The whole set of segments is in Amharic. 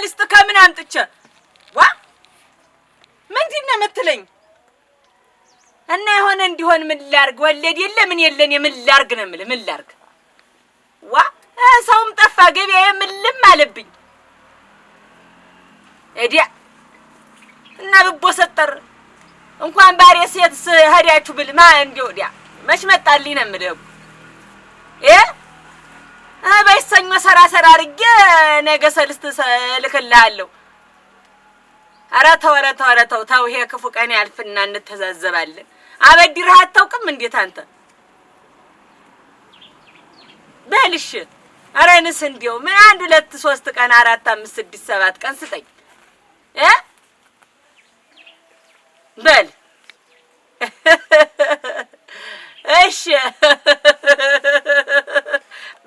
ልስጥ ከምን አምጥቼ ዋ ምንድን ነው የምትለኝ? እና የሆነ እንዲሆን ምን ላድርግ? ወለድ የለ ምን የለን የምን ላድርግ ነው የምልህ። ምን ላድርግ? ዋ ሰውም ጠፋ ገበያዬ ምንም አለብኝ። እዲያ እና ብቦሰጠር እንኳን ባሬ ሴት ሄዳችሁ ብል ማን እንዲው ዲያ መች መጣልኝ ነው የምልህ። በይሰኞ ሰራ አድርጌ ነገ ሰልስት እልክልሃለሁ። ኧረ ተው ይሄ ክፉ ቀን ያልፍና እንተዛዘባለን። አበድረህ አታውቅም እንዴት አንተ? በልሽ ኧረ እንስ እንዲያው ምን 1 2 3 ቀን 4 5 6 7 ቀን ስጠኝ በል እሺ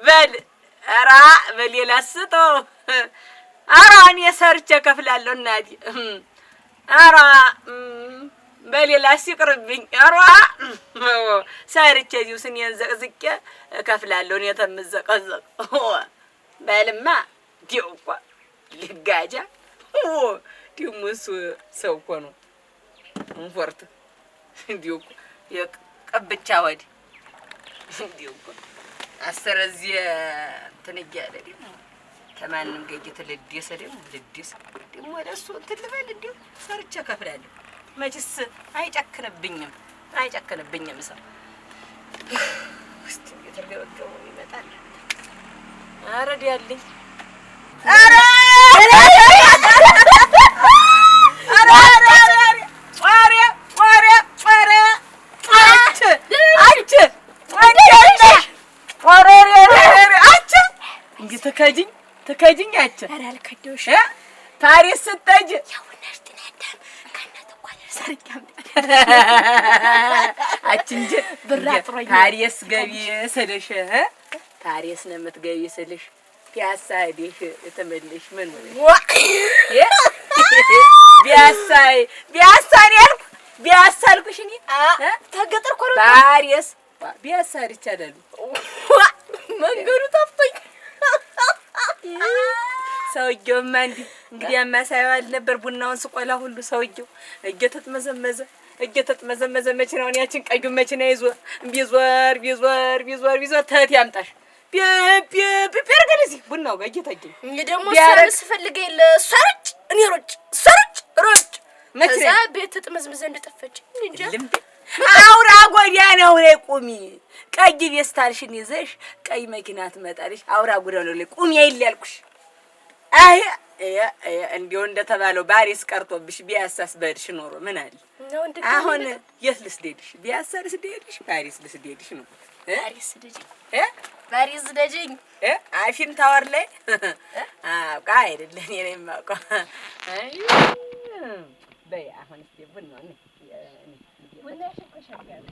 በል ኧረ በሌላ ስጠው። ኧረ እኔ ሰርቼ እከፍላለሁ እናቴ። ኧረ በሌላ ሲቅርብኝ። ኧረ ሰርቼ እዚሁ ስኔን ዘቅዝቄ እከፍላለሁ እኔ ተምዘቀዘቅ። በልማ እንዲያው እኮ ልጋጃ ደግሞ እሱ ሰው እኮ ነው እንፎርት እንዲያው እኮ የቀብቻ ወዲህ እንዲያው እኮ አሰረዚህ እንትን እያለ ደግሞ ከማንም ጋር እየተለደሰ ደግሞ ወደ እሱ እንትን ልበል እንዲሁ ሰርቼ እከፍላለሁ። መችስ አይጨክንብኝም ሰው። እስቲ እየተርገበገቡ ይመጣል። ኧረ ዲያልኝ ኧረ ተከጂኝ አቸ ኧረ አልከደውሽ ታሪስ ስትጠጅ ያውናሽ ትናዳም ከእናት እኮ ሰርቂያም አችንጀ ብራጥሮኝ ታሪስ ገቢ ስልሽ ታሪስ ነው የምትገቢ ስልሽ ፒያሳ ሄደሽ ተመለሽ ምን ነው ፒያሳ ነው ያልኩ ፒያሳ አልኩሽ እኔ ተገጠር ኮሮ ታሪስ ፒያሳ አይቻለሁ መንገዱ ጠፍቶኝ ሰውየውማ እንግዲህ ያማሳየው አልነበር ቡናውን ስቆላ ሁሉ ሰውየው እየተጥመዘመዘ መቼ ነው ያችን ቀዩን መቼ ነው ይዞ ቢዞር ተት ያምጣሽ ቢርገለዚ ቡናው ጋር እየታገኝ ደግሞ ሰርስ ፈልገ የለ ሰርጭ እኔ ሮጭ መቼ ቤት ተጥመዝመዘ እንደጠፈች እንዴ አውራ ጎዳናው ላይ ቁሚ። ቀይ ቤስታልሽን ይዘሽ ቀይ መኪና ትመጣለሽ። አውራ ጎዳናው ላይ ቁሚ አይል ያልኩሽ። አይ እንዲው እንደተባለው ባሪስ ቀርቶብሽ ቢያሳስ በድሽ ኖሮ ምን አለ አሁን የት ልስደድሽ? ቢያሳ ልስደድሽ? ባሪስ ልስደድሽ ነው? ባሪስ ደጅኝ አፊን ታወር ላይ አውቃ አይደለም እኔ ነኝ የማውቀው። አይ በይ አሁን እስቲ ቡናው ነው ቡና ሽኮሻል ያለ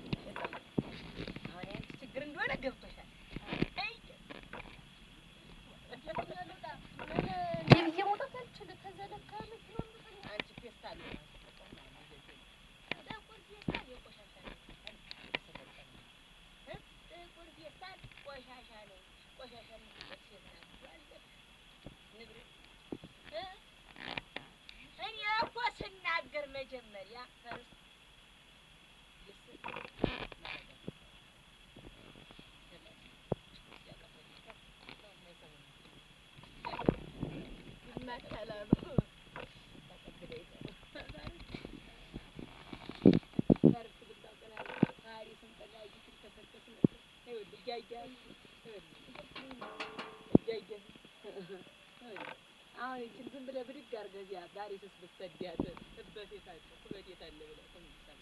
አሁን አንቺ ችግር እንደሆነ ገብቶሻል። አይ ይብዬ ሞታ ተልችል ተዘለካለ አንቺ ፌስታል ነው መጀመሪያ ፈርስ አሁን እቺን ዝም ብለህ ብድግ አድርገህ እዚያ ባሪስስ ብትሰዲያት እበቴት አለ ኩበቴት አለ ብለህ ተምሳሌ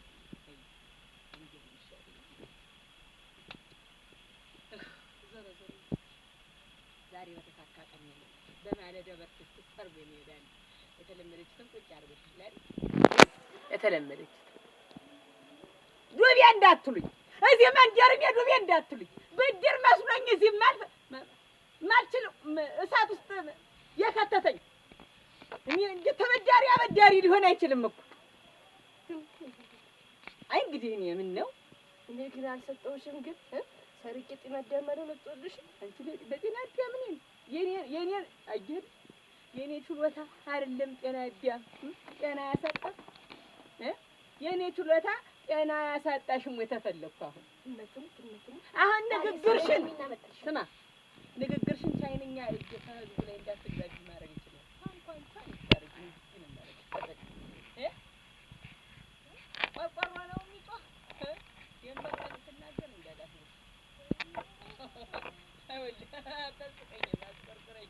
እንዴት ይሻላል? ዞሮ ዛሬ በተሳካ ቀን ነው። በማለዳ በርክስ ተርቦ ይሄዳል። የተለመደች ቁጭ አድርገሽ ላይ የተለመደች ዱቤ እንዳትሉኝ እዚህ መንደርም ዱቤ እንዳትሉኝ ብድር መስሎኝ እዚህ ማልችል እሳት ውስጥ የከተተኝ እኔ እንደ ተበዳሪ አበዳሪ ሊሆን አይችልም እኮ። አይ እንግዲህ እኔ ምን ነው እኔ ግን አልሰጠሁሽም። ግን ሰርቄ ጤና አዳም መጥቶልሽ አንቺ በጤና አዳም ምን የኔ አየህ የኔ ችሎታ አይደለም ጤና ያዲያ ጤና ያሳጣ የኔ ችሎታ ጤና ያሳጣሽም ወይ ተፈለኩ አሁን ንግግርሽን ስማ ንግግርሽን ቻይንኛ እየተህዝብ ላይ እንዳትጋጭ ማድረግ ይችላል እንኳን ይታረግ ምን ማለት ቆርቆሮ ነው የሚጮህ የምበቀል ትናገር እንዳዳፍ አይወል ተስቀኝ ማስቆርቆረኝ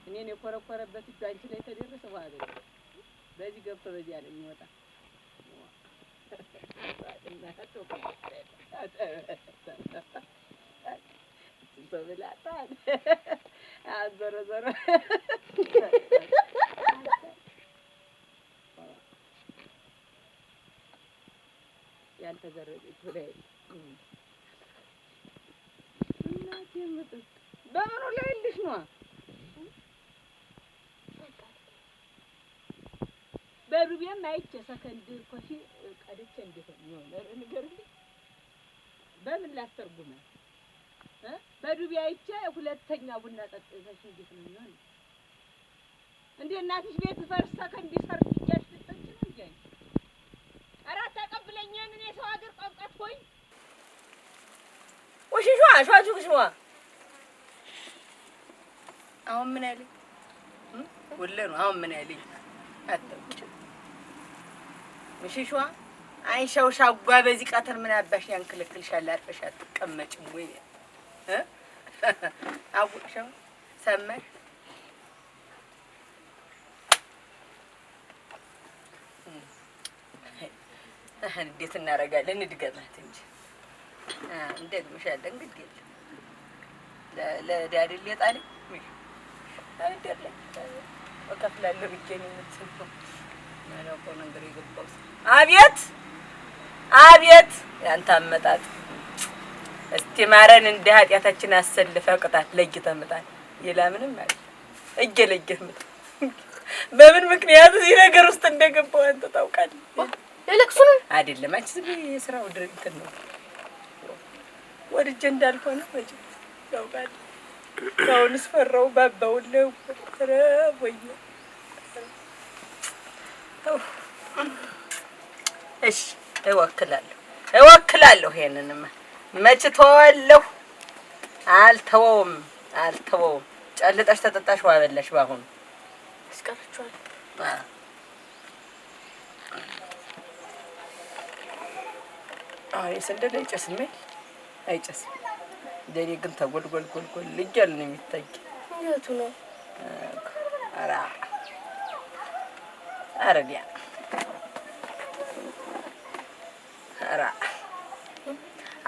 እኔን የኮረኮረበት እጁ አንቺ ላይ ተደረሰ በኋላ በዚህ ገብቶ በዚህ ያለ የሚወጣ በብላታል አዘረ ዘረ ያልተዘረገች ላይ እናቴ ምጥጥ በምኑ ላይ ልሽ ነው በሩቢያም አይቼ ሰከንድ ኮፊ ቀድቼ እንዴት ነው ንገርልኝ በምን ላስተርጉመ በሩቢያ አይቼ ሁለተኛ ቡና ጠጥተሽ እንዴት ነው የሚሆነው እንዴ እናትሽ ቤት ፈርስ ሰከንድ ሰርት ይያሽ ትጠጭ ነው እንዴ አራት ተቀብለኛን እኔ ሰው ሀገር ቋንቋት ሆይ ወሽሿ ሿቹክሽ ነው አሁን ምን አይልኝ ወለ ነው አሁን ምን አይልኝ አጥቂ ምሽሿ አይሻው ሻጓ በዚህ ቀተር ምን አባሽ ያንክልክልሻል አርፈሽ አትቀመጭም ወይ አውቅሽው ሰማሽ እንዴት እናደርጋለን እንድገማት እንጂ እንደግምሻለን እንግዲህ ለዳድል የጣለኝ አይደለም ወከፍላለሁ ብቻዬን የምትሰማው ማለት ነው ነገር ይገባው አቤት አቤት ያንተ አመጣጥ እስቲ ማረን እንደ ኃጢያታችን አሰልፈ ቅጣት ለይተ መጣል ይላ ምንም ማለት እየለየህ መጣ በምን ምክንያት እዚህ ነገር ውስጥ እንደገባው አንተ ታውቃለህ ለለቅሱ ነው አይደለም አንቺ ዝም የሥራው ድርጊት ነው ወድጄ እንዳልሆነ ወጭ ታውቃለህ ታውንስ ፈራው ባባውለው ወይ እሺ እወክላለሁ ይሄንንማ መች ተወዋለሁ አልተወውም ጨልጠሽ ተጠጣሽ ዋበላሽ ባሁን እስከፈቻለሁ አይ ሰንደለ አይጨስም አይጨስም ደኔ ግን ተጎልጎል ልጅል ነው የሚታይ እንዴት ነው አረዲያ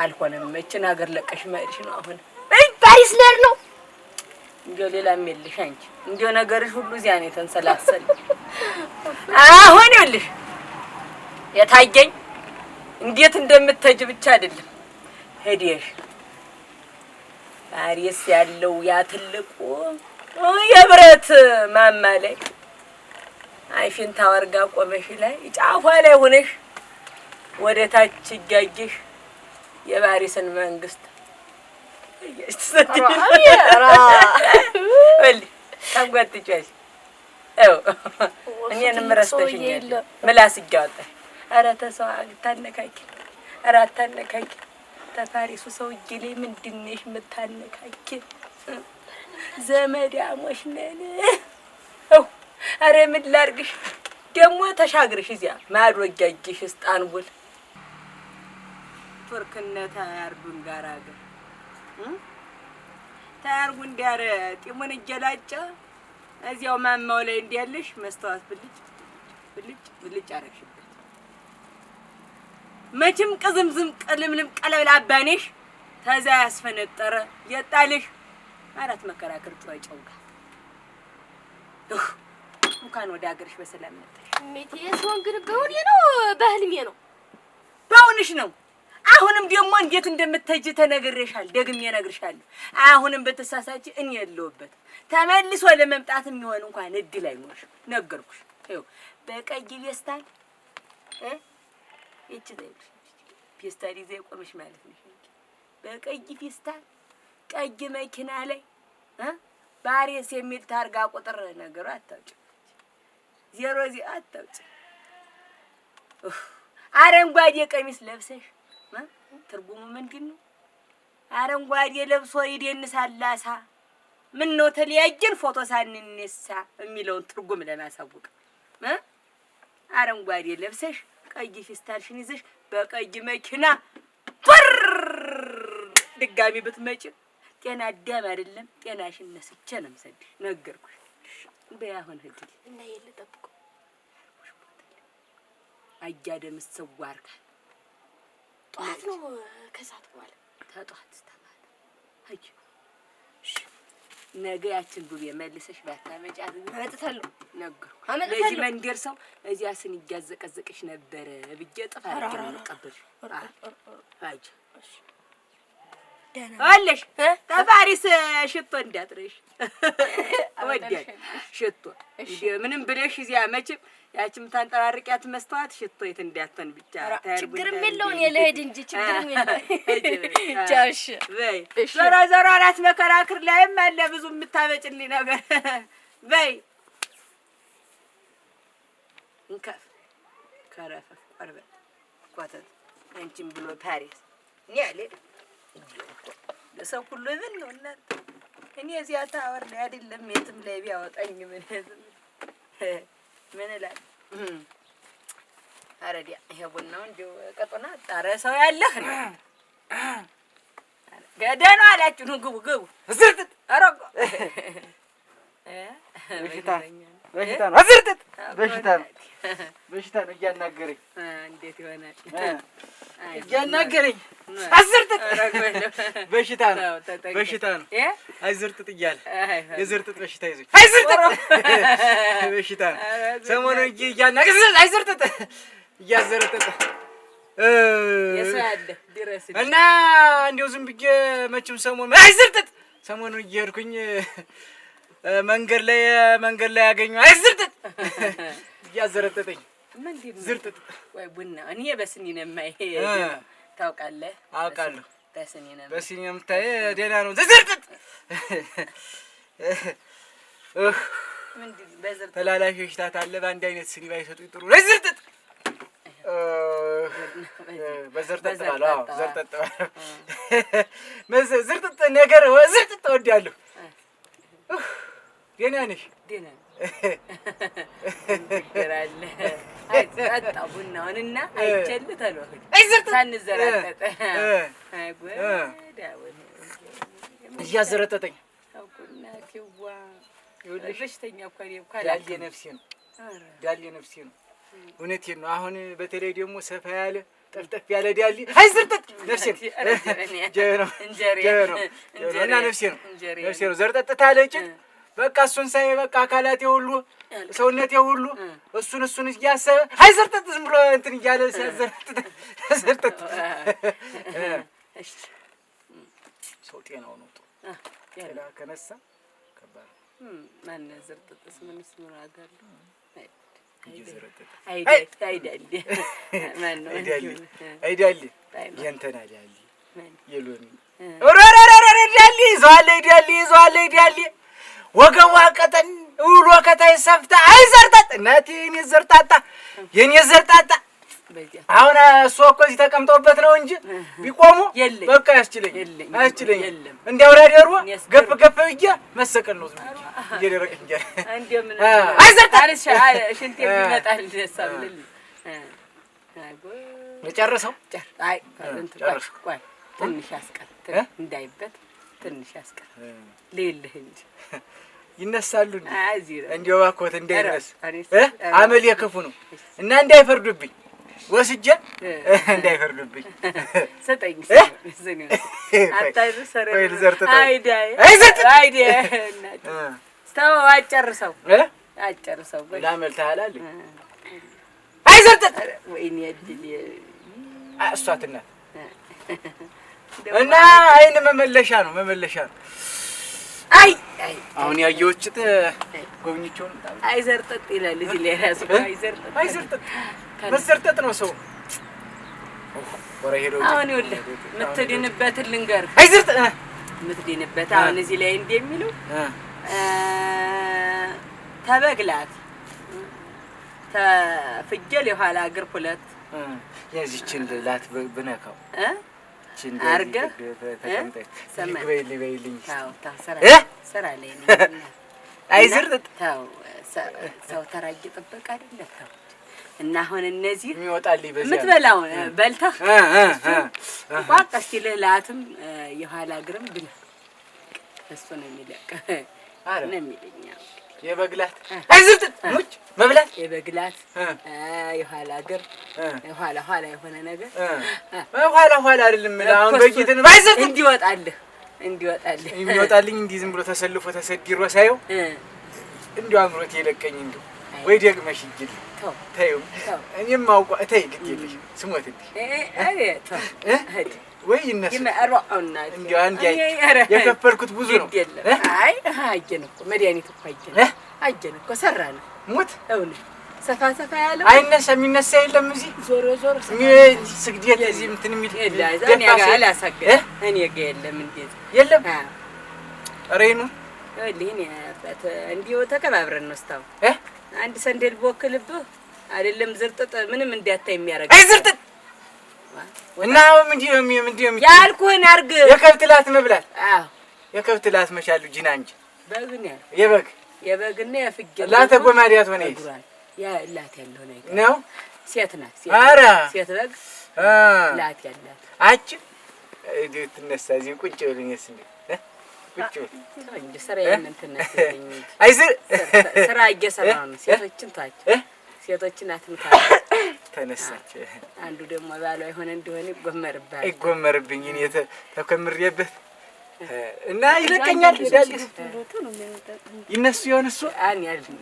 አልሆነም እቺን ሀገር ለቀሽ ማይልሽ ነው አሁን ፓሪስ ለር ነው እንዴው ሌላም የለሽ አንቺ እንዴው ነገርሽ ሁሉ እዚያ ነው ተንሰላሰል አሁን ይልሽ የታየኝ እንዴት እንደምትተጅ ብቻ አይደለም ሄዲሽ ፓሪስ ያለው ያ ትልቁ የብረት ማማ ላይ አይፊን ታወርጋ ቆመሽ ላይ ጫፏ ላይ ሆነሽ ወደ ታች እያየሽ የፓሪስን መንግስት ወል ታጓትጫሽ እኔንም ረስተሽኛል ምላስ ይጋወጣ ኧረ ተሰው አታነካኪ ኧረ አታነካኪ ተፋሪሱ ሰውዬ ላይ ምንድነሽ የምታነካኪ ዘመዳሞሽ ነን ኧረ ምን ላድርግሽ ደግሞ ተሻግርሽ እዚያ ማዶ እያየሽ እስጣንቡል ቱርክነት አያርዱን ጋር አገር ታያርጉን ዳር ጢሙን እየላጨ እዚያው ማማው ላይ እንዲያለሽ መስተዋት ብልጭ አረግሽበት መቼም ቅዝምዝም ቅልምልም ቀለብል አባኔሽ ተዛ ያስፈነጠረ የጣልሽ አራት መከራከር ጮይጨውጋ እንኳን ወደ አገርሽ በሰላም መጣሽ ሜቴ ሰውን ግን በሁኔ ነው በህልሜ ነው ባውንሽ ነው አሁንም ደግሞ እንዴት እንደምትተጂ ተነግሬሻል ደግሜ እነግርሻለሁ አሁንም በተሳሳች እኔ የለውበት ተመልሶ ለመምጣት የሚሆን እንኳን እድል አይኖርሽ ነገርኩሽ ይኸው በቀይ ቤስታል እቺ ዘይሽ ፌስታል ይዘህ የቆመሽ ማለት ነው። በቀይ ፌስታል ቀይ መኪና ላይ ባሬስ የሚል ታርጋ ቁጥር ነገሩ አታውጭ 00 አታውጭ። አረንጓዴ ቀሚስ ለብሰሽ ትርጉሙ ምንድን ነው? አረንጓዴ ለብሶ ይደንሳል አሳ ምን ነው ተለያየን ፎቶ ሳንነሳ የሚለውን ትርጉም ለማሳወቅ አረንጓዴ ለብሰሽ ቀይ ፌስታልሽን ይዘሽ በቀይ መኪና ድጋሚ ብትመጪ ጤና አዳም አይደለም ጤናሽን ነስቼ ነው የምሰድሽ። ነገርኩሽ። በያሁን ህድ እና የለ ጠብቁ አያደም ሰዋርካል ጧት ነው ከዛት በኋላ ተጧት ተባለ። አይ ነገ ያችን ዱቤ መልሰሽ ባታመጫት አመጣታለሁ ነገርኩ። ለዚህ መንደር ሰው እዚያ ስን ይያዘቀዘቅሽ ነበር ብዬ ጥፋ አድርጌ ቀበልሽ። አይ አለሽ ተፋሪስ ሽቶ እንዳጥረሽ ወዲያ ሽቶ ምንም ብለሽ እዚያ መቼም ያቺም ታንጠራርቂያት መስተዋት ሽቶ የት እንዳትሆን ብቻ ችግርም የለውም የለሄድ እንጂ ችግርም የለውም። ቻውሽ በይ ዞሮ አራት መከራክር ላይም አለ ብዙ የምታበጭልኝ ነገር በይ እንከፍ ከረፈፍ ቆርበት ቆተት አንቺም ብሎ ፓሪስ እኔ አልሄድ ለሰው ሁሉ ምን ነው እናንተ እኔ እዚያ ታወር ላይ አይደለም የትም ላይ ቢያወጣኝ ምን እላለሁ? አረዲያ ይሄ ቡናው እንደው ቀጦና ጣረ ሰው ያለህ ነው ገደና አላችሁ ነው ግቡ ዝርጥጥ አረጋ በሽታ ነው ዝርጥጥ በሽታ ነው እያናገረኝ እንዴት ይሆናል እያናገረኝ አዝርጥጥ በሽታ ነው አይዝርጥጥ እያለ የዝርጥጥ በሽታ ይዞኝ አይዝርጥጥ በሽታ ነው ሰሞኑን እያናገረኝ አይዝርጥጥ እያዘረጠጠ የሰው ያለ ድረስ እና እንደው ዝም ብዬ መቼም ሰሞኑን እየሄድኩኝ መንገድ ላይ ያገኘው አይዝርጥጥ እያዘረጠጠኝ ምንድነው ዝርጥጥ ወይ ቡና እኔ በስኒ ነው የማይ ታውቃለህ? አውቃለሁ። በስኒ ነው የምታይ ደህና ነው። ዝርጥጥ ምንድነው በዝርጥጥ ተላላፊ ሽታት አለ። በአንድ አይነት ስኒ ባይሰጡኝ ጥሩ ነው። ዝርጥጥ በዝርጥጥ ባለው ዝርጥጥ ዝርጥጥ ነገር ዝርጥጥ እወዳለሁ። ደህና ነሽ? ደህና ይገራል። አይጣጣ ቡናውንና አይቸል ተሎህ ሳንዘራጠጠ እያዘረጠጠኝ አውቁና ኪዋ በሽተኛ እኮ ነው ዳሌ ነፍሴ ነው። እውነቴን ነው። አሁን በተለይ ደግሞ ሰፋ ያለ ጠፍጠፍ ያለ ዳሌ አይዝርጥጥ ነፍሴ ነው እና ነፍሴ ነው ዘርጠጥ ታለች። በቃ እሱን ሳይ በቃ አካላቴ ሁሉ ሰውነቴ ሁሉ እሱን እያሰበ አይዘርጥጥ ዝም ብሎ እንትን እያለ ሲያዘርጥጥ ዘርጥጥ ሰው ጤናው ነው ጤና ከነሳ ከባድ ማን ዘርጥጥስ ምንስ ምን አጋሉ አይዳሊ የእንትና ዳሊ የሎሚ ይዘዋል ወገቧ ቀጠን ውሎ ከታይ ሰፍታ አይዘርጠጥ እናቴ የኔ ዘርጣጣ አሁን እሱ እኮ እዚህ ተቀምጠውበት ነው እንጂ ቢቆሙ በቃ ያስችለኝ እንዲያው ራዲዮሩ ገፍ ብዬ መሰቀል ነው እየደረቀ እንጂ አይዘርጠጥ ሽንቴ ቢመጣል ደሳብልል የጨረሰው አይ ቆይ ትንሽ ያስቀር እንዳይበት ትንሽ ያስቀር ሌልህ እንጂ ይነሳሉ እንዴ ዋኮት እንዳይነስ አመል የክፉ ነው እና እንዳይፈርዱብኝ ወስጄ እንዳይፈርዱብኝ ሰጠኝ ዘኔ አታይሩ ሰረ አይዳ እናት ስታው አጨርሰው ላመልታላል አይዘርጥ ወይኔ እድል እሷትና እና አይን መመለሻ ነው አይ አሁን ያየሁት ጎብኝቼው አይዘርጥጥ ይላል እዚህ ላይ ራሱ አይዘርጥጥ መዘርጠጥ ነው ሰው ወራ ሄዶ አሁን ይኸውልህ የምትድንበትን ልንገርህ። አይዝርጥ የምትድንበት አሁን እዚህ ላይ እንደሚለው ተበግላት ተፍጀል የኋላ እግር ሁለት የዚችን ላት ብነካው አርገህ ተቀምጠህ በይልኝ ስራ ላይ አይዝርጥ ሰው ተራጅ ጥበቃ አይደለም ተው እና አሁን እነዚህ የሚወጣልኝ በዚህ የምትበላው በልተህ ቋቅ እስኪልህ ላትም የኋላ እግርም ብለህ እሱ ነው የሚለቅ ነው የሚለኝ የበግላት አይዝርጥ ሙጭ መብላት የበግላት የኋላ እግር ኋላ የሆነ ነገር ኋላ አይደለም አሁን በቂትን አይዝርጥ እንዲወጣልህ የሚወጣልኝ እንዲህ ዝም ብሎ ተሰልፎ ተሰድሮ ሳየው እንዲሁ አምሮት የለቀኝ እንዲሁ ወይ ደግመሽ ይግል ተይው እኔም አውቀ ተይ ግድ የለሽ ስሞት እንዴ ወይ ይነሳ እንዲሁ አንድ የከፈልኩት ብዙ ነው። አይ አየን እኮ መድኃኒት እኮ አየን እኮ ሰራን ሞት እውነት ሰፋ ያለው አይነሳ የሚነሳ የለም እዚህ ዞሮ ስግዴት እዚህ እንትን የሚል እኔ ጋር አላሳገደ እኔ ጋር የለም እንዴት የለም ሬኑ ለኔ አባት እንዲው ተከባብረን ነው ስታው አንድ ሰንደል ቦክልብህ አይደለም ዝርጥጥ ምንም እንዲያታይ የሚያረግ አይ ዝርጥጥ እና ምንድነው ያልኩህን አርግ የከብት ላት መብላት አዎ የከብት ላት መቻሉ ጂና እንጂ በግን የበግና የፍጀል ላተ ጎማዲያት ሆነ ያ ላት ያለው ነው ሴት ናት ሴት በግ ላት ያላት አጭ እዴት ተነሳ እዚህ ቁጭ ብለኝስ እንዴ ቁጭ እንዴ ስራዬን እንትን ነኝ አይዝር ስራ እየሰራሁ ነው ሴቶችን ታች ሴቶችን አትምታ ተነሳች አንዱ ደግሞ ባሏ ይሆነ እንደሆነ ይጎመርብኝ እኔ ተከምሬበት እና ይለቀኛል ይዳልስ ይነሱ ይሆን እሱ አን ያልኝ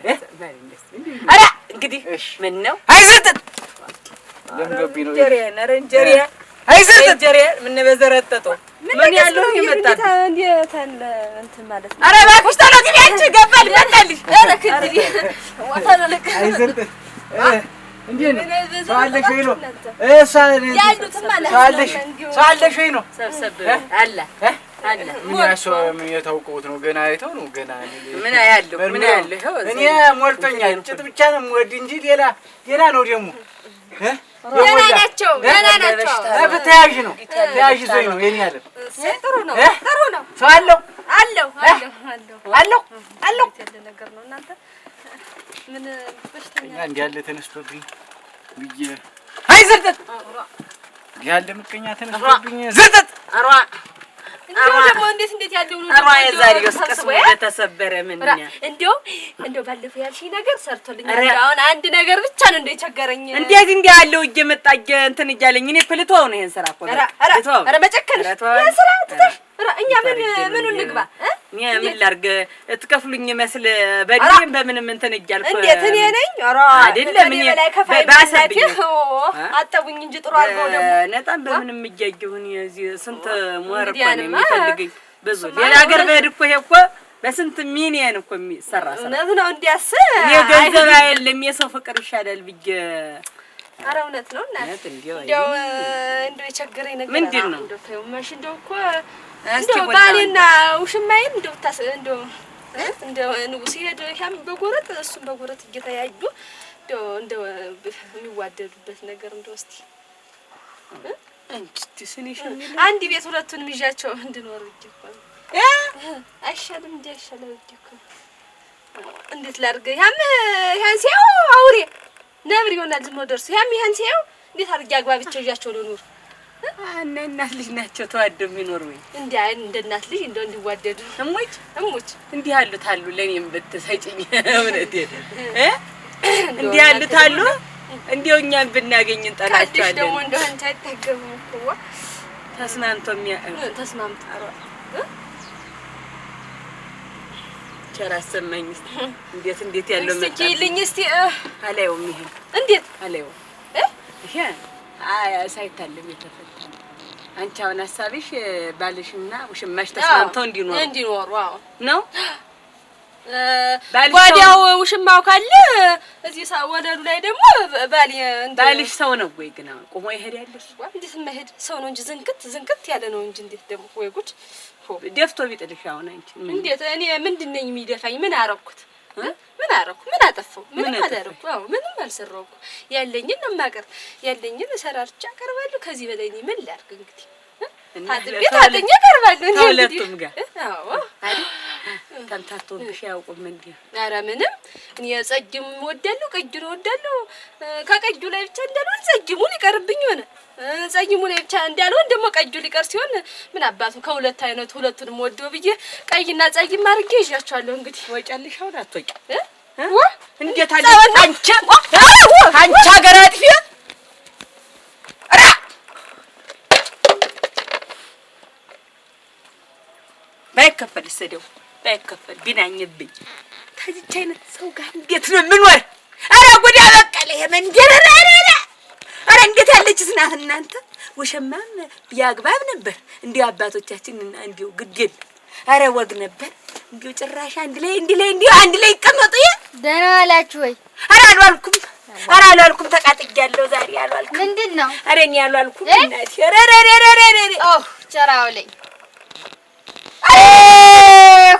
አራ እንግዲህ ምን ነው አይዝርጥ ለምዶብኝ ነው እንጀራ አይዝርጥ ምን በዘረጠጠው ምን ያለው ይመጣል እንዴት እንትን ማለት ነው። አረ እባክሽ ተለው ግቢ አንቺ ገባል መጣልሽ አረ ከዚህ ወጣለልክ አይዝርጥ እንዴት ሳለሽ ወይ ነው ያሉት ማለት ሳለሽ ወይ ነው ሰብሰብ አለ ምን ያሰው ምን የታውቁት ነው ገና አይተው ነው ገና ምን ያለው እኔ ሞልቶኛል ጭት ብቻ ነው ወድ እንጂ ሌላ ነው ደግሞ ደህና ናቸው ተያዥ ነው ተያዥ ዘይ ነው የኔ ያለ ጥሩ ነው ሰው አለው ያለ ነገር ነው እናንተ ምን በሽተኛ እንዴ ያለ ተነስቶብኝ ብዬ አይ ዝርጥጥ ያለ ምቀኛ ተነስቶብኝ ዝርጥጥ አሯ ደግሞ እንዴት ያለው ነው አሯ የዛሬው እስከስሞ ተሰበረ ምንኛ እንደው ባለፈው ያልሽኝ ነገር ሰርቶልኛል። አሁን አንድ ነገር ብቻ ነው እንደቸገረኝ እንዴት እንዴ ያለው እየመጣ እንትን እያለኝ እኔ ፍልተው ነው ይሄን ስራ እኮ ኧረ መጨከንሽ ስራ ትተሽ እኛ ምን እንግባ ምን ላርግ እትከፍሉኝ መስል በዲም በምንም እንትን እያልኩ እንዴት እኔ ነኝ ኧረ አይደለም እኔ ባሰብኝ አጠቡኝ እንጂ ጥሩ አድርገው ደግሞ ነጣም በምንም እያየሁኝ እዚህ ስንት ሞር እኮ ነው የሚፈልገኝ ብዙ ሌላ ሀገር በሄድ እኮ ይሄ እኮ በስንት ሚሊየን እኮ የሚሰራ ሰራ ነው እንዲያስ የገንዘብ አይደለም የሰው ፍቅር ይሻላል ብዬ ኧረ እውነት ነው እናት እንደው የቸገረኝ ነገር ምንድን ነው እንደው ተውማሽ እንደው እኮ እንደው ባሌና ውሽማዬን እንደው ንጉስ ሄደ ያም በጎረት እሱም በጎረት እየተያዩ እንደው የሚዋደዱበት ነገር እንደው እስቲ እንጂ ስንሽ አንድ ቤት ሁለቱንም ይዣቸው እንድኖር እኮ አይሻልም እንዴ አይሻልም እኮ እንዴት ላድርግ ያን ሲያው አውሬ ነብር ይሆናል ዝም ብሎ ደርሶ ያን ሲያው እንዴት አድርጌ አግባብቼ ይዣቸው ልኖር እና እናት ልጅ ናቸው ተዋደው የሚኖር ወይ እንዴ እንደ እናት ልጅ እንደው እንዲዋደዱ እሙች እንዲህ ያሉት አሉ ለኔም ብትሰጪኝ እውነቴ እንዲህ ያሉት አሉ እንዴው እኛን ብናገኝ እንጠላቸዋለን ደግሞ እንደው አንተ አይተገቡ እኮ ተስማምቶ ቸራሰመኝ እንዴት ያለው መጣ እስኪ ልኝ እስቲ አላየውም ይሄ እንዴት አላየው ይሄ ሳይታለም የተፈታ አንቺ አሁን ሐሳብሽ ባልሽና ውሽማሽ ተስማምተው እንዲኖሩ አዎ ነው ጓዳው ውሽማው ካለ እዚህ ወለሉ ላይ ደግሞ ባልሽ ሰው ነው ወይ ግን ቆሞ ይሄዳል? እንዴት መሄድ ሰው ነው እንጂ ዝንቅት ያለ ነው እንጂ እንዴት ደግሞ ወይ ጉድ ደፍቶ ቢጥልሽ አሁን አንቺ እንዴት እኔ ምንድን ነኝ የሚደፋኝ? ምን አረኩት? ምን አረኩ? ምን አጠፋው? ምንም አላረኩ። አዎ ምንም አልሰራው እኮ ያለኝን ነው የማቀርብ። ያለኝን ሰራርቻ አቀርባለሁ። ከዚህ በላይ እኔ ምን ላድርግ እንግዲህ? ታጥቤ አቀርባለሁ እኔ ሁለቱም ጋር። አዎ ተምታቶብሽ ያውቁም እንዴ? ኧረ ምንም እኔ ጸጅም ወደለው ቀጅን ወደለው። ከቀጁ ላይ ብቻ እንዳልሆን ጸጅሙን ይቀርብኝ ሆነ። ጸጅሙ ላይ ብቻ እንዳልሆን ደግሞ ቀጁ ሊቀር ሲሆን ምን አባቱ ከሁለት አይነት ሁለቱንም ወደው ብዬ ቀይና ጸጅም አድርጌ ይዣቸዋለሁ። እንግዲህ ወጫልሽ አሁን አትወጪ እንዴት አለ አንቺ ሀገር አጥፊ ባይከፈል ሰደው ባይከፈል ቢናኝብኝ ታዚች አይነት ሰው ጋር እንዴት ነው የምንወር? አረ ጉድ ያበቀለ የመንደር አረ እንዴት ያለችስ ናት እናንተ። ወሸማም ቢያግባብ ነበር እንዲሁ አባቶቻችን እና እንዲሁ ግድል አረ ወግ ነበር እንዲሁ ጭራሽ አንድ ላይ እንዲሁ ይቀመጡ። ደህና ዋላችሁ ወይ? አረ አልዋልኩም ተቃጥያለሁ ዛሬ አልዋልኩም። ምንድነው? አረ እኔ አልዋልኩም እናቴ። ቸራው ላይ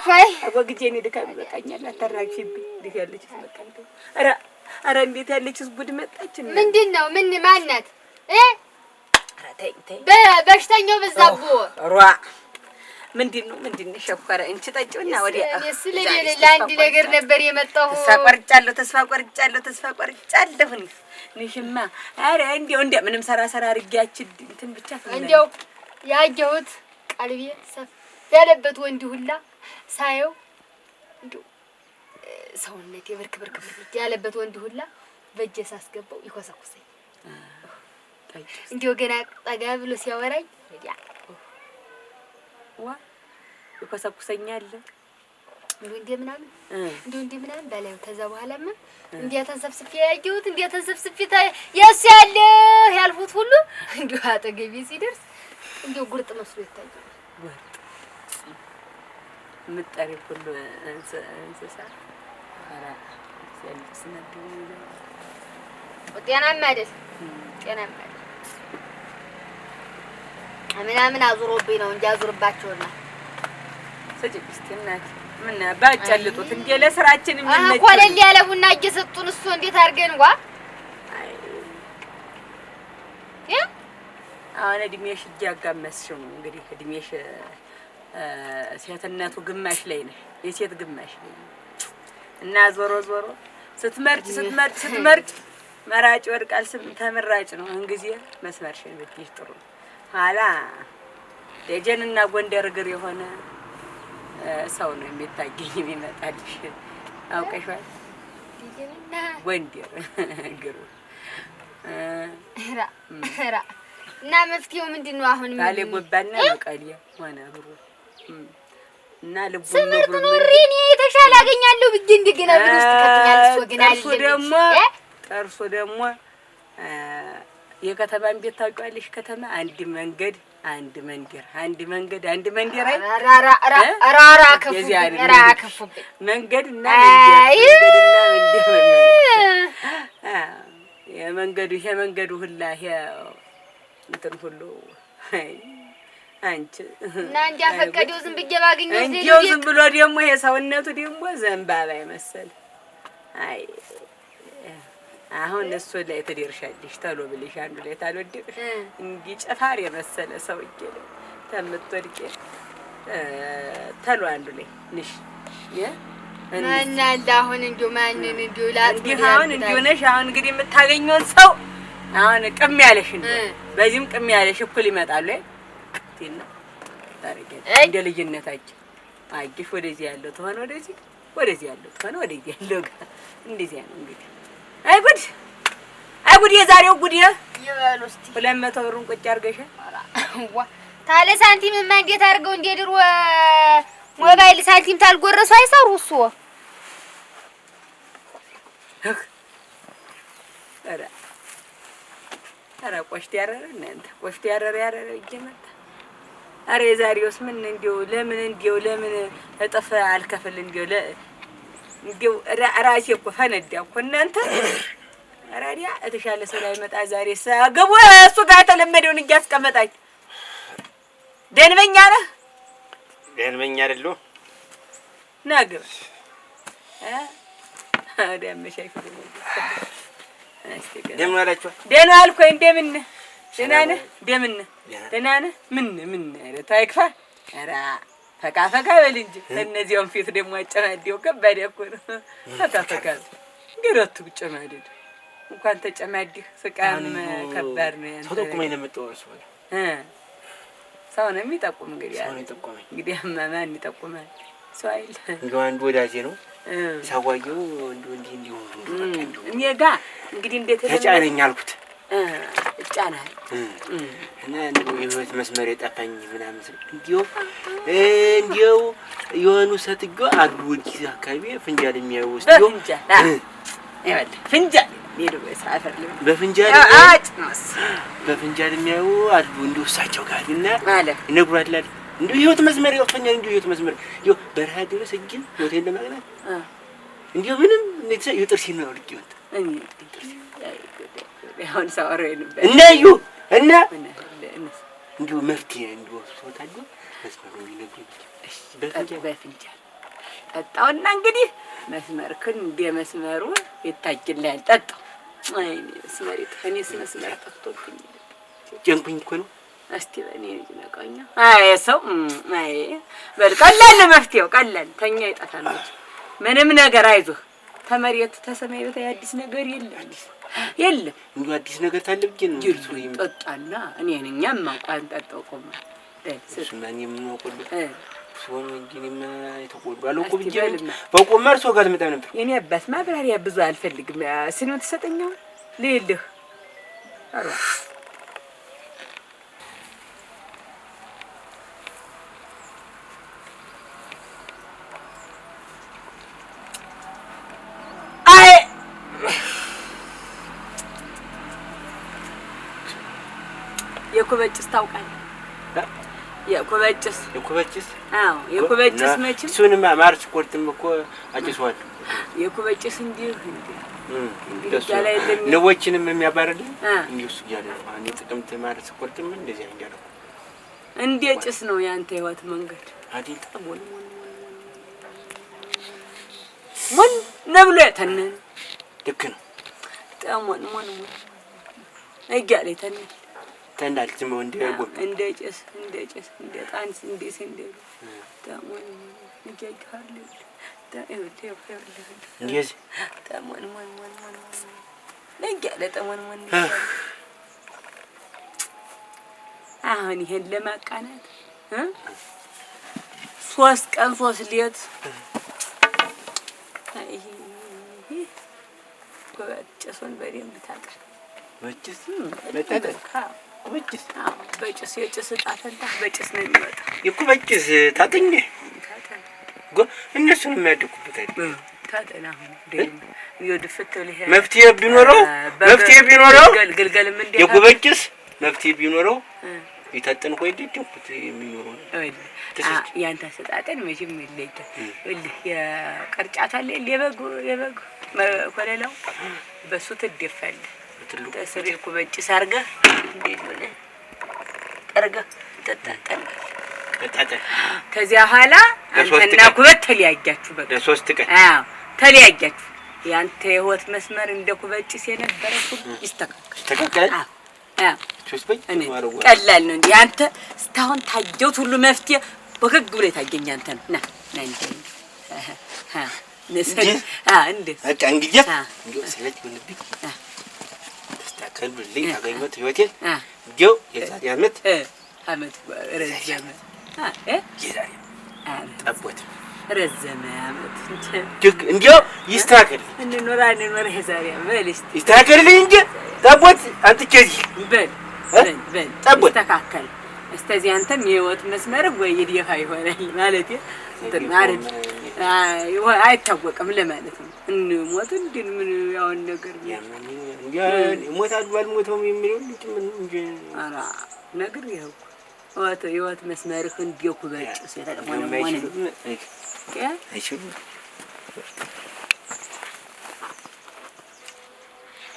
አይ ወግጄ እኔ ድካም ይበቃኛል። አታራግፊብኝ። እንዴት ያለችስ መጣች? አረ እንዴት ያለችስ ጉድ መጣች። ምንድነው? ማናት? አረ ተይ በሽተኛው በዛቦ ምንድነው ሸፈረ እንቺ ጠጪውና ወዲያ ስለሌለ ለአንድ ነገር ነበር የመጣው። ተስፋ ቆርጫለሁ ንሽማ። አረ እንዴ ምንም ሰራ አድርጊያች እንትን ብቻ እንደው ያየሁት ቀልቤ ሰፍ ያለበት ወንድ ሁላ ሳየው እንደው ሰውነቴ ብርክ ያለበት ወንድ ሁላ በእጄ ሳስገባው ይኮሰኩሰኝ። እንደው ገና ጠጋ ብሎ ሲያወራኝ ወዲያ ይኮሰኩሰኛል እንደው ምናምን በላዩ። ከዛ በኋላማ እንዲያ ተንሰፍስፌ ያየሁት የእሱ ያለ ያልሁት ሁሉ እንደው አጠገቤ ሲደርስ እንደው ጉርጥ መስሎ ይታያል። ምጣሪ ሁሉ እንስሳ አራ ሲያልስ ነበር ጤናማ አይደል? ምናምን አዙሮብኝ ነው እንጂ አዙርባቸውና ሰጭስቲና ምን ባጫልጡት እንዴ ለስራችን ምን ነጭ ኮለል ያለ ቡና እየሰጡን እሱ እንዴት አድርገን አሁን እድሜሽ እያጋመስሽው ነው እንግዲህ እድሜሽ ሴትነቱ ግማሽ ላይ ነሽ፣ የሴት ግማሽ ላይ እና ዞሮ ስትመርጭ መራጭ ወድቃል። ተመራጭ ነው እንግዲህ መስመርሽን ብትይሽ ጥሩ ነው። ኋላ ደጀንና ጎንደር እግር የሆነ ሰው ነው የሚታገኝ የሚመጣልሽ። አውቀሽዋል? ደጀንና ጎንደር እግሩ እና መፍትሄው ምንድነው? አሁን ባለ ጎባና ቀሊያ ሆነ ብሩ እና ልቡ ኑሪኒ የተሻለ አገኛለሁ ብዬ እንደገና ብሩስ ተከትኛለሽ ወገና ጠርሶ ደግሞ የከተማን ቤት ታውቂዋለሽ? ከተማ አንድ መንገድ አንድ መንደር ከፉብኝ መንገድና የመንገዱ ሁላ እንትን ሁሉ አንቺ እና እንዲያፈቀደው ዝም ብዬ ባገኘው እንዲው ዝም ብሎ ደግሞ የሰውነቱ ደግሞ ዘንባባ ይመስል አይ አሁን እሱ ላይ ትደርሻለሽ ተሎ ብለሽ አንዱ ላይ ታልወድቅሽ እንዲ ጨፋር የመሰለ ሰውዬ ተምትወድቂ ተሎ አንዱ ላይ ንሽ እና አሁን እንዲው ማንን እንዲው ላጥቂ አሁን እንዲው ነሽ። አሁን እንግዲህ የምታገኘውን ሰው አሁን ቅም ያለሽ በዚህም ቅም ያለሽ እኩል ይመጣሉ አይደል? ታረጋለሽ እንደ ልጅነታችን አግሽ ወደዚህ ያለው ተሆነ ወደዚህ ያለው ተሆነ ወደዚህ ያለው እንደዚህ ነው እንግዲህ። አይ ጉድ የዛሬው ጉድ ይበሉ እስቲ 200 ብሩን ቁጭ አድርገሻል። ታለ ሳንቲምማ እንዴት አድርገው እንደድሮ ሞባይል ሳንቲም ታልጎረሱ አይሰሩ እሱ ኧረ ቆሽት ያረረ እናንተ ቆሽት ያረረ እየመጣ ኧረ የዛሬውስ ምን እንደው ለምን እጥፍ አልከፍል እንደው እንዲው ራሴ እኮ ፈነዳ እኮ እናንተ አራዲያ የተሻለ ሰው ላይ መጣ ዛሬ ሳገቡ እሱ ጋር ተለመደውን እያስቀመጣች ደንበኛ ነህ ደንበኛ አይደለሁ ናግር ደምሻይ ደምን አላችሁ ደህና አልኩኝ እንደምን ደህና ነህ ደህና ነህ ምን ኧረ ታይክፋ ኧረ ፈካ በል እንጂ እነዚያውን ፊት ደግሞ አጨማደው ከባድ እኮ ነው ፈካ ግረቱ ጨማደድ እንኳን ተጨማደህ ስቃም ከባድ ነው ያንተ ተጠቁመኝ ለምጠው ሰው ነው የሚጠቁም እንግዲህ ማን ይጠቁማል ሰው አይደል እንደው አንድ ወዳጄ ነው ሳዋየው እንዲሁ እኔ ጋር እንግዲህ እንዴት ተጫነኝ አልኩት እጫናል እና የህይወት መስመር የጠፋኝ ምናምን እንዲው የሆኑ ሰትጆ አሉ ወዲህ አካባቢ ፍንጃል የሚያወስደው ፍንጃል ሄዶ ሳፈር በፍንጃል አጭማስ በፍንጃል የሚያው አሉ እንደው እሳቸው ጋር እና ይነግራል እንደው ህይወት መስመር ያወጣኛል እንደው ህይወት መስመር ይው በረሃ ድረስ እጅ ሆቴል ለማግኘት እንደው ምንም የጥርሴ ነው ልጅ ይወጣ አሁን ሳወራው ነበር እና እንደው መፍትሄ እንደው ሶታሉ መስመሩ ይነግሩኝ በፍንጃል ጠጣውና እንግዲህ መስመርክን እንደ መስመሩ ይታጅልሃል ጠጣው አይ መስመሪት እኔስ መስመር ጠጥቶብኝ ጀንኩኝ እኮ ነው እስቲ በእኔ ነቀኛ አይ ሰው አይ በልቀላል መፍትሄው ቀላል ተኛ ይጣታል ምንም ነገር አይዞህ ተመሪት ተሰማይ በታ አዲስ ነገር የለም እንዴ አዲስ ነገር ታለብኝ ነው ጅርሱ ጠጣና እኔ ነኝም ማቋን ጠጣው ቆማ ስለማን የምንወቀሉ ሶን እንግዲህማ የተቆጣለው እኮ ቢጀል በቆመር ሰው ጋር መጣ ነበር የኔ አባት ማብራሪያ ብዙ አልፈልግም ስንት ተሰጠኛው ልልህ አሮ የኩበጭስ ታውቃለህ የኩበጭስ አዎ የኩበጭስ መቼም እሱንማ ማርስ ቆርጥም እኮ አጭሷል የኩበጭስ እንዲህ ንቦችንም የሚያባርልኝ እንዲሁ እሱ እያለ ነው እኔ ጥቅምት ማርስ ቆርጥም እንደዚህ ያንጋለው እንደ ጭስ ነው ያንተ ህይወት መንገድ አይደል ሞን ነብሎ ተነን ልክ ነው ሞን እያለ ተንዳል ዝም እንደ ጎል እንደ ጭስ እንደ ጣንስ እንደ ሰንደሉ ታሞን ይጃጃል እንዴት ታሞን ለያለ ታሞን አሁን ይሄን ለማቃናት 3 ቀን 3 ሌት አይ ጭሱን በደንብ ታጠር በጭስ መታጠር በጭስ የጭስ ጣፈንታ በጭስ ነው የሚወጣ የኩበጭስ ታጠኝ እነሱን የሚያድቁበት አይደል ታጠና ደግሞ ይወድፍት ለህ መፍትሄ ቢኖረው ግልገልም እንደ የኩበጭስ መፍትሄ ቢኖረው ይታጠን ቆይ ደደኩት የሚኖረው ያንተ ሰጣጠን መቼም ይለይታል የቅርጫት አለ የበግ ኮለላው በሱ ትደፋል ትልቁ ሰሪ ኩበጭስ አርገህ እንዴት ሆነ ጠርገህ ተጣጣ ከዚያ ኋላ አንተና ኩበት ተለያያችሁ በቃ ለ3 ቀን አዎ ተለያያችሁ ያንተ ህይወት መስመር እንደ ኩበጭስ የነበረ ሁሉ ይስተካከል አዎ ሶስበኝ ቀላል ነው እንዴ አንተ ስታውን ታጀውት ሁሉ መፍትሄ በከግ ብለ ታገኝ አንተ ና እንዴ ነሰል እንዴ በቃ እንግዲህ ስለዚህ ሆነብኝ ተስተካከልልኝ ታገኙት ህይወቴን ጆ የዛሬ አመት ረዘመ የዛሬ ጠቦት ረዘመ አመት እንዲያው ይስተካከል እንኖር የዛሬ አመት ይስተካከልልኝ እንጂ ጠቦት አንጥቼ በል ጠቦት ተካከል እስከዚህ አንተም የህይወት መስመር ወይ ይዲፋ ይሆናል ማለት እንትን ማለት አይታወቅም ለማለት ነው እንሞት እንድን ምን ያው ነገር ይሞታል ባልሞተው የሚለው እንጂ አራ ነገር ይኸው ህይወት መስመርህ እንዲኩበጭ ስለተቀመነ ማለት ነው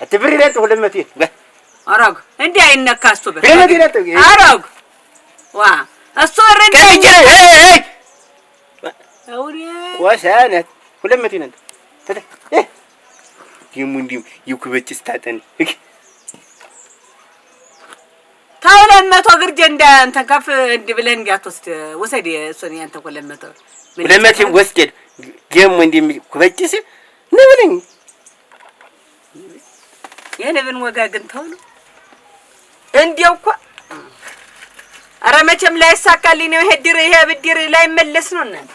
አትብሪ ለጥ 200 አረግ እንዴ አይነካ እሱ በ 200 ለጥ አረግ ዋ እሱ ወረደ አውሪ ወሰነት 200 ነጥ ተደ ይሙንዲም ይኩበጭስ ታጠን ታውለን 100 ግርጀ እንደ አንተ ከፍ እንድ ብለን እንዲያትወስድ ወሰድ እሱን ያንተ 200 ወስድ ደሞ እንዲም ኩበጭስ ነብለኝ የነብን ወጋግን ተውሉ እንዴው እኮ ኧረ መቼም ላይሳካልኝ ነው ይሄ ብድር ላይ መለስ ነው እናንተ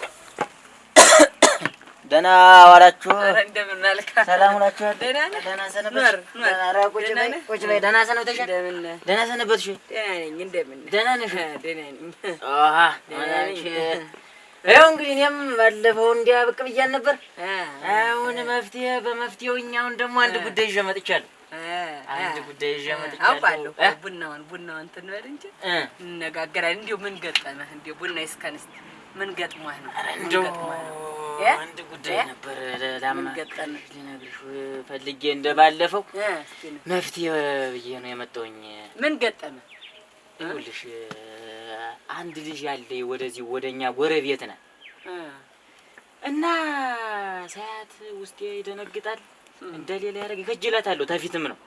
ደህና ዋላችሁ? ኧረ እንደምን አልካ ሰላም ናችሁ? ደህና ሰነበት ኧረ ቁጭ በይ ደህና ሰነበትሽ? ደህና ሰነበትሽ? ደህና ነሽ? ደህና ነኝ። አሃ ይኸው እንግዲህ እኔም ባለፈው እንዲያ ብቅ ብያለሁ ነበር። አሁን በመፍትሄው እኛውን ደግሞ አንድ ጉዳይ ይዤ መጥቻለሁ። አውቃለሁ። ቡናውን እንትን በል እንጂ እንነጋገራለን። እንዲሁ ምን ገጠመህ? እንዲሁ ቡና ይስከንስ ምን ገጥሞህ ነው? አንድ ጉዳይ ነበር ልነግርሽ ፈልጌ እንደባለፈው መፍትሄ ብዬ ነው የመጣሁኝ። ምን ገጠመህ? ይኸውልሽ አንድ ልጅ ያለ ወደዚህ ወደኛ ጎረቤት ነን እና ሳያት ውስጤ ይደነግጣል። እንደሌላ ያደርግ ከጅላታለሁ ተፊትም ነው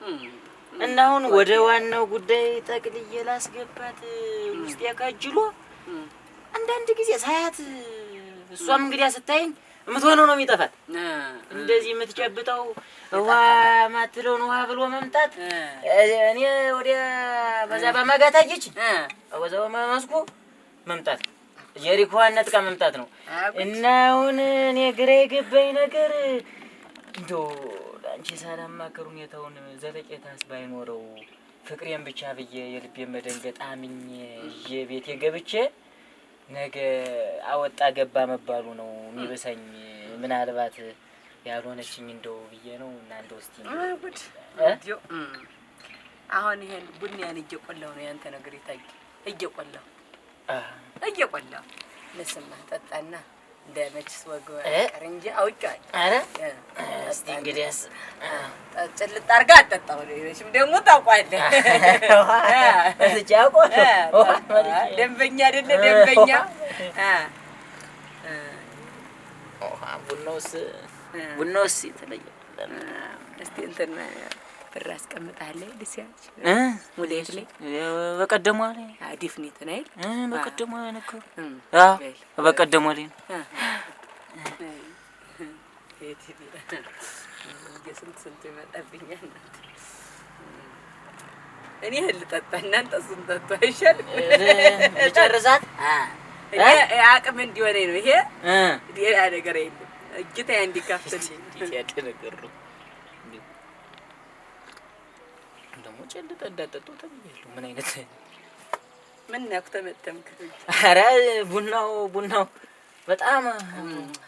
እና አሁን ወደ ዋናው ጉዳይ ጠቅልዬ ላስገባት ውስጤ ከጅሎ አንዳንድ ጊዜ ሳያት እሷም እንግዲያ ስታይኝ የምትሆነው ነው የሚጠፋት። እንደዚህ የምትጨብጠው ውሃ ማትለውን ውሃ ብሎ መምጣት እኔ ወዲያ በዛ በማጋታየች ወዛው መስኩ መምጣት ጀሪኮዋን ነጥቃ መምጣት ነው እና አሁን እኔ ግራ የገባኝ ነገር እንደው አንቺ ሳላማከር ሁኔታውን ዘለቄታስ ባይኖረው ፍቅሬን ብቻ ብዬ የልቤን መደንገጥ አምኜ የቤቴ ገብቼ ነገ አወጣ ገባ መባሉ ነው የሚበሳኝ። ምናልባት ያልሆነችኝ እንደው ብዬ ነው እና እንደው እስቲ ጉድ አሁን ይሄን ቡናን እየቆላው ነው ያንተ ነገር ይታይ እየቆላው ለስማ ጠጣና እንደመችስ ወገው ቀርንጂ አውጫኝ። አረ እስቲ እንግዲያስ ጭልጥ አድርጋ አጠጣው ለይሽም ደግሞ ታውቃለህ። እዚያው ደንበኛ አይደለ ደንበኛ ቡናውስ የተለየ እስቲ እንትን ብር አስቀምጣለህ ልሲያች ሙሌት ላይ በቀደሙ ላይ ዲፍኒት ነይ በቀደሙ ነከሩ በቀደሙ ላይ ስንት ይመጣብኛል። እኔ ልጠጣ እናንተ እሱን ጠጡ አይሻልም? ልጨርሳት አቅም እንዲሆነኝ ነው ይሄ ሌላ ነገር የለም። እጅታዬ እንዲካፍልኝ ያደ ነገር ነው። ደግሞ ጨልጠ እንዳጠጡ ተብያለሁ። ምን አይነት ምን ነው ተመተምክ? ኧረ ቡናው በጣም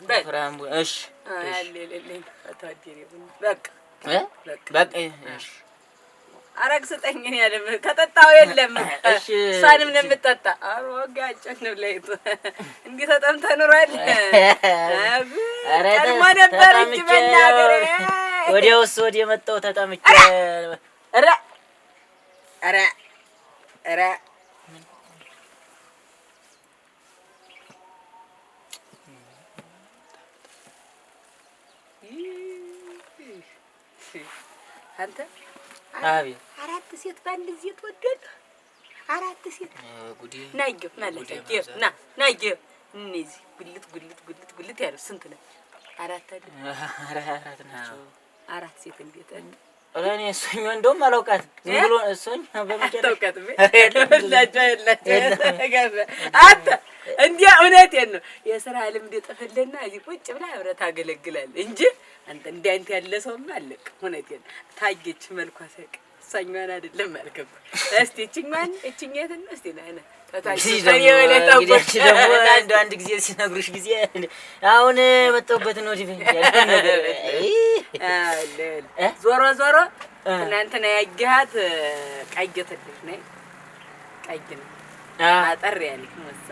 በፍራም እሺ አለለለኝ አታዲሪ ቡና በቃ እሺ አረግ ስጠኝ እኔ ያለም ከጠጣው የለም። እሺ ሳንም ነው የምጠጣ። አሮጋጨን ነው ለይቶ እንዴ ተጠምተህ ኑሯል። ኧረ ቀድሞ ነበር እንጂ በእናትህ ወዲያውስ ወዲያ መጣሁ ተጠምቼ። ኧረ አንተ አቤት አራት ሴት ባንድ ሴት ወደድ አራት ሴት ጉዲ ናይገፍ ማለት ናይገፍ እነዚህ ጉልት ያለው ስንት ነው? አራት አይደል? አራት ናቸው። አራት ሴት እንዴት እንዴ? እኔ እሱኛ እንደውም አላውቃትም። ዝም ብሎ እሱኛ በመጨረሻ አንተ እንዴ እውነቴን ነው። የሥራ ልምድ ጥፍልና እዚህ ቁጭ ብላ አብረህ ታገለግላለህ እንጂ አንተ እንደ አንተ ያለ ሰውማ አለቅ። እውነቴን ታየች መልኳ ሰቅ እሷኛዋን አይደለም አልከም። እስቲ እችኛትን እስቲ ነህ ታታች ደግሞ አንድ ጊዜ ሲነግሩሽ ጊዜ አሁን መጣሁበት ነው ዲቪን ያለው ነገር ዞሮ እናንተና ያያት ቀይተልሽ ነይ ቀይ ነው አጠር ያለች ሞሳ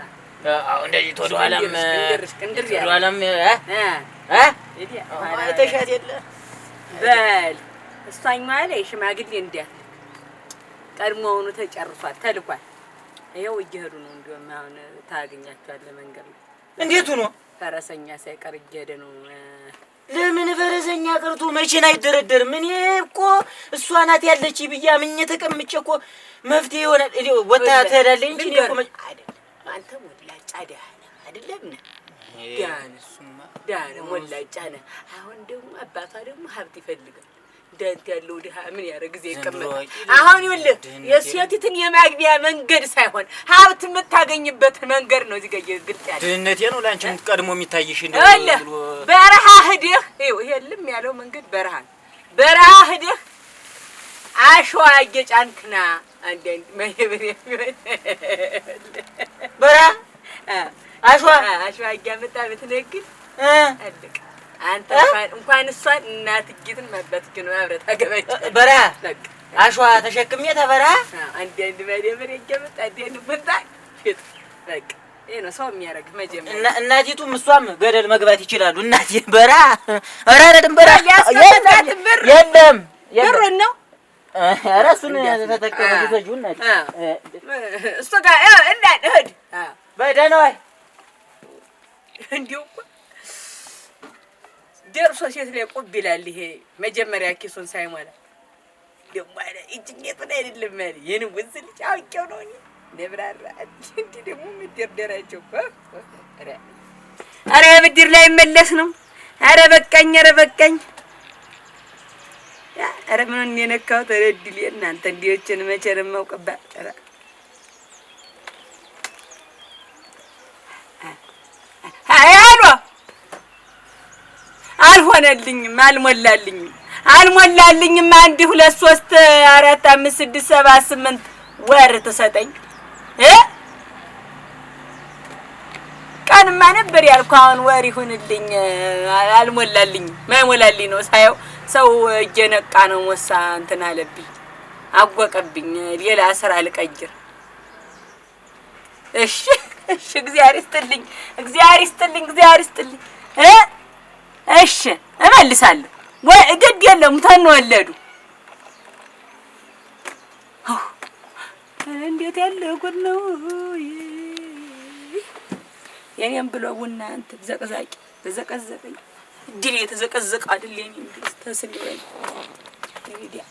እንደዚህ ተወዷለም ቅንድር ያለም አይተሻት የለ በል እሷኝ ማለት ሽማግሌ እንዲያት ቀድሞውኑ ተጨርሷል ተልኳል። ይኸው እየሄዱ ነው። እንደውም አሁን ታገኛቸዋለህ መንገድ ነው። እንዴት ሆኖ ፈረሰኛ ሳይቀር እየሄደ ነው። ለምን ፈረሰኛ ቀርቶ መቼን አይደረደርም? እኔ እኮ እሷ ናት ያለች ብዬ አምኜ ተቀምጬ እኮ መፍትሄ ይሆናል እኔ ወጣ ትሄዳለች እንጂ እኔ እኮ አይደለም አንተ ሞላጫ ዳነ አይደለም ነህ ዳነ ሞላጫ ነህ። አሁን ደግሞ አባቷ ደግሞ ሀብት ይፈልጋል። እንዳንተ ያለው ድሃ ምን ያደርግ ጊዜ ይቀመጣል። አሁን ይኸውልህ የሴቲትን የማግቢያ መንገድ ሳይሆን ሀብት የምታገኝበትን መንገድ ነው እዚህ ጋር ግልጽ ያለ ድህነቴ ነው ለአንቺ ቀድሞ የሚታይሽ እንደ በረሃ ሂደህ ይኸው ይሄልም ያለው መንገድ በረሃ ነው። በረሃ ሂደህ አሸዋ እየጫንክና አንዳንድ ማይብር የሚሆን በረሃ አሸዋ እያመጣ ብትነግድ አለቀ። አንተ እንኳን እሷን እናትጊትን ማባትጊን አብረህ ታገባች። በረሃ አሸዋ ተሸክሜ ተበረሃ አንዳንድ ማይብር እያመጣ አንዳንድ ቦታ ፊት በቃ ይሄ ነው ሰው የሚያደርግ መጀመሪያ። እናቲቱም እሷም ገደል መግባት ይችላሉ። እናቴ በረሃ ኧረ አይደለም በረሃ የለም ብር ነው። ኧረ እሱን ተጠቀመ ልጅው እናቴ እሱ ጋር እንዳት እህድ በደህና ወይ እንዲሁ ደርሶ ሴት ላይ ቁብ ይላል። ይሄ መጀመሪያ ኪሱን ሳይሞላ ደግሞ አይደል እጅኘቱን አይደለም ማለት የኔ ወንዝ ልጅ አውቄው ነው እኔ ነብራራ እንዴ ደግሞ ምድርደራቸው ኧረ የብድር ላይ መለስ ነው። ኧረ በቃኝ ኧረ በቃኝ ኧረ ምን የነካው ተረድል እናንተ እንዲዎችን መቼ ነው የማውቅባት ኧረ አያሎ አልሆነልኝም አልሞላልኝም። 1 2 3 4 5 6 7 8 ወር ተሰጠኝ ቀንማ ነበር ያልኩ። አሁን ወር ይሁንልኝ አልሞላልኝም። ማይሞላልኝ ነው ሳየው ሰው እየነቃ ነው ወሳ እንትን አለብኝ አወቀብኝ። ሌላ ስራ ልቀይር። እሺ እግዚአብሔር ይስጥልኝ እሺ እመልሳለሁ። ወይ ግድ የለም ተንወለዱ እንዴት ያለ ጉድ ነው የኔም ብሎ ቡና አንተ ዘቀዛቂ ተዘቀዘቀኝ ድል የተዘቀዘቀ አይደል የኔ ተስልበኝ እንግዲህ